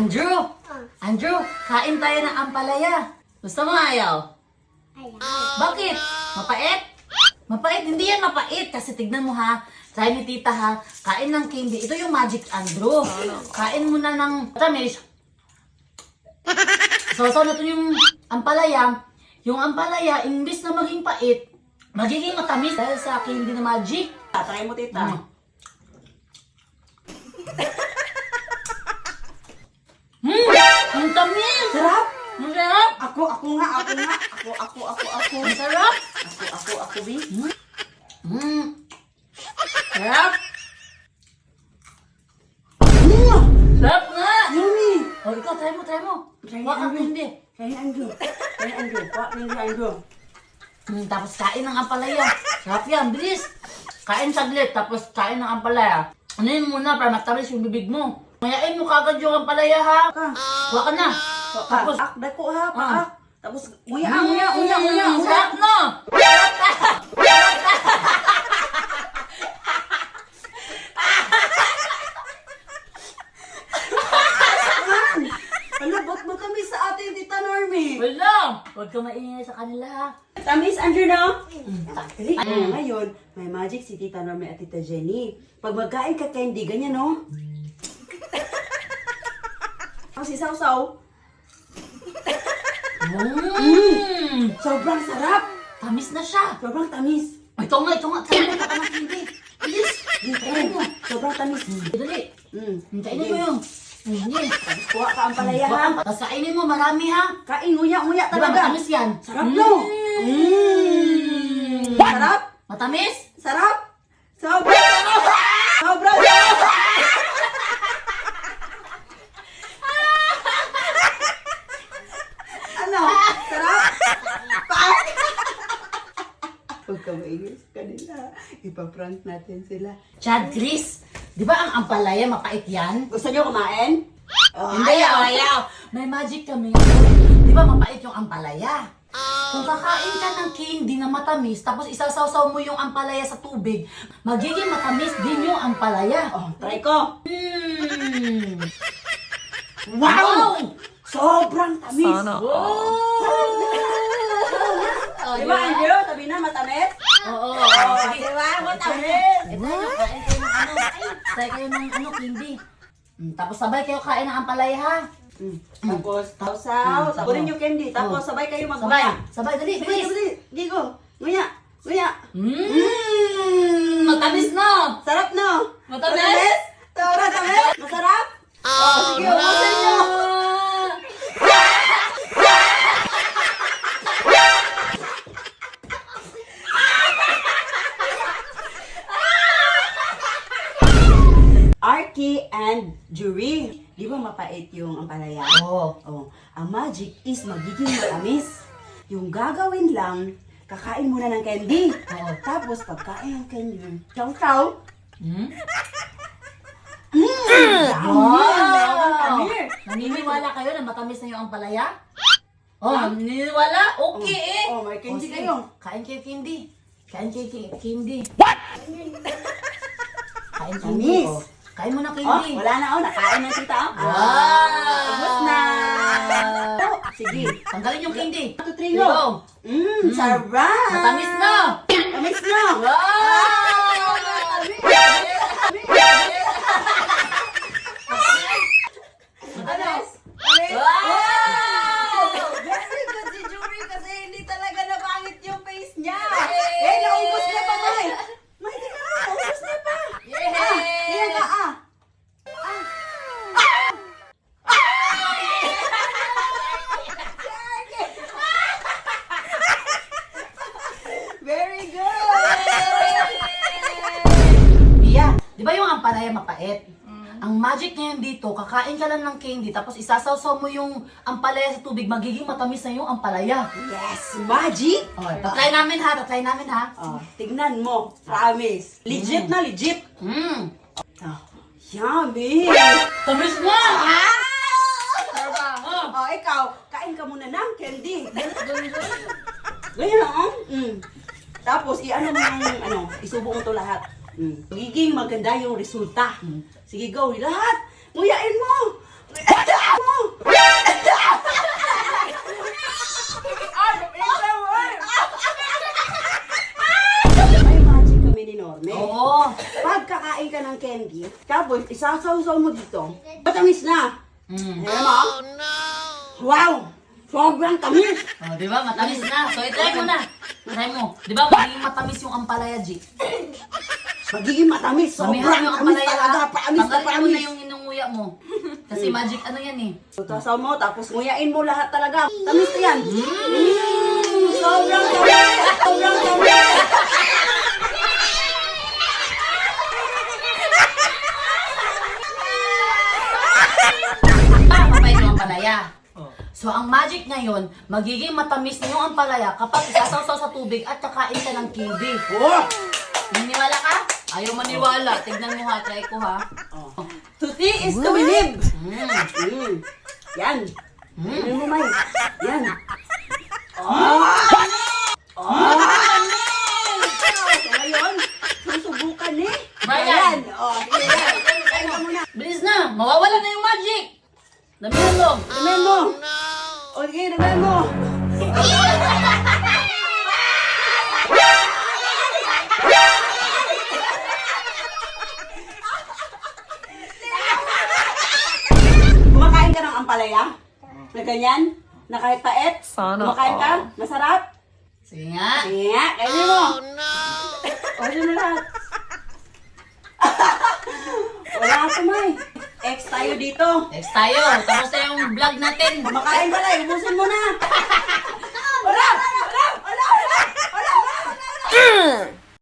Andrew! Andrew, kain tayo ng ampalaya. Gusto mo ayaw? Bakit? Mapait? Mapait? Hindi yan mapait. Kasi tignan mo ha. Try ni tita ha. Kain ng candy. Ito yung Magic Andrew. Kain mo na ng tamis. So na ito yung ampalaya. Yung ampalaya, imbis na maging pait, magiging matamis dahil sa candy na Magic. Try mo, tita. Ang tamis! Sarap! Ang sarap! Ako nga. Ako. Ang sarap! Ako, Bi. Sarap! Sarap nga! Yummy! O, ikaw, try mo. Try Wag ang Andrew. hindi. Try Andrew. Andrew. Tapos kain ng ampalaya. Sarap yan, bilis. Kain saglit, tapos kain ng ampalaya. Ano yun muna para matamis yung bibig mo. Mayain mo kagad yung ampalaya ha. Huwag ka na. Tapos, Paak, dako ha, Ah. paak. Tapos, nguya. Sarap no! Palabot mo kami sa ating tita Normie. Wala! Huwag ka maingay sa kanila ha. Tamis, Andrew, no? Takli. Ngayon, may magic si tita Normie at tita Jenny. Pag magkain ka candy, ganyan, no? Ang si Sausaw, sobrang sarap. Tamis na siya. Sobrang tamis. Ito nga. Try mo na ka ng hindi. Bilis. Hintayin mo. Sobrang tamis. Dali. Hintayin mo yung. Hindi. Tapos kuha ka ang palaya, ha? Tapos kainin mo marami ha. Kain, nguya Diba talaga. matamis yan? Sarap, no? Sarap? Matamis? Sarap? Sobrang sarap! Sobrang sarap! Ano? Sarap? Huwag ka maingay sa kanila. Ipaprank natin sila. Chad, Chris. Di ba ang ampalaya mapait yan? Gusto nyo kumain? Oh, Hindi, ayaw. May magic kami. Di ba mapait yung ampalaya? Kung kakain ka ng candy na matamis, tapos isasawsaw mo yung ampalaya sa tubig, magiging matamis din yung ampalaya. Oh, try ko. Wow! Sobrang tamis. Oh, Di ba, Andrew? Sabi na, matamis? Oo. Di ba? Matamis. Ito yung kain kayo ng ano. Try kayo ng ano, candy. Tapos sabay kayo kain ng ampalaya ha. Tapos, sausaw. Sabunin yung candy. Tapos, sabay kayo Sabay. mag-nguya. Sabay, dali, Sabay, please. sabay. Gigo. Nguya. Nguya. Matamis na. Sarap, no? Matamis? Sobrang tamis? Masarap? Sige, ubusin nyo. Arky and Jury. Di ba mapait yung ampalaya? Oo. Oh, ang magic is magiging matamis. Yung gagawin lang, kakain muna ng candy. Oo. Tapos pagkain ng candy, chow-chow. Wow! Naniniwala kayo na matamis na yung ampalaya? Oh, naniniwala? Okay eh. Oh, may candy sige. kayo. Kain kayo candy. Kain kayo candy. What? Kain candy. Tamis. Oh. Kain mo na Oh, candy. wala na oh, nakain ng tita. Oh. Wow! Tapos na. Oh, sige. Tanggalin yung candy. 1, 2, 3, Sige, go. go. Sarap. Matamis na. Tamis na. Wow! Tamis. Wow! Very good si Jury kasi hindi talaga napangit yung face niya. Eh, naubos niya pa, May. May, di ka, naubos niya pa. Tingnan ka, Very good. Iya, di ba yung ampalaya mapait? Ang magic ngayon dito, kakain ka lang ng candy, tapos isasawsaw mo yung ampalaya sa tubig, magiging matamis na yung ampalaya. Yes, magic. Okay, tatry namin ha. Oh, tignan mo. Promise. Legit na legit. Oh, yummy. Tamis na! Oh, ikaw, kain ka muna ng candy. Ganyan lang, oh. Tapos, i-ano mo yung, isubo mo to lahat. Magiging maganda yung resulta. Sige, go. Lahat. Nguyain mo. May magic kami ni Norme. Oo. Pag kakain ka ng candy, tapos isasaw-saw mo dito, matamis na. Mm. Ayan mo? Wow! Sobrang tamis! Oh, di ba? Matamis na. So, i-try mo na. Try mo. Di ba, magiging matamis yung ampalaya, G? Magiging matamis. Mamihan Sobrang yung tamis ampalaya. talaga. Paamis na Tanggalin mo na paamis. yung inunguya mo. Kasi magic ano yan eh. Sasaw mo, tapos nguyain mo lahat talaga. Tamis na yan. Sobrang tamis! Sobrang tamis! Mapait yung ampalaya. So, ang magic ngayon, magiging matamis na yung ampalaya kapag isasaw-saw sa tubig at kakain ka ng kiwi. Oh! Naniwala ka? Ayaw maniwala. Tignan mo ha, try ko ha. To see is to believe. Mm. Yan. Yan mo, May. Yan. Oh! Oh! So, ngayon, susubukan eh. Brian. Ayan. Oh, yan. Kain ka muna. Bilis na! Mawawala na yung magic! Damihan mo! Namen mo. Okay, namen mo. Kumakain ka ng ampalaya? Na ganyan? Na kahit pait? Sana Kumakain ka? Masarap? Sige nga! Sige nga, kainin mo. Kainin mo lahat. Wala ka, May. Ex tayo dito. Next tayo! Tapos na yung vlog natin! Kumakain ka lang, ubusin mo na.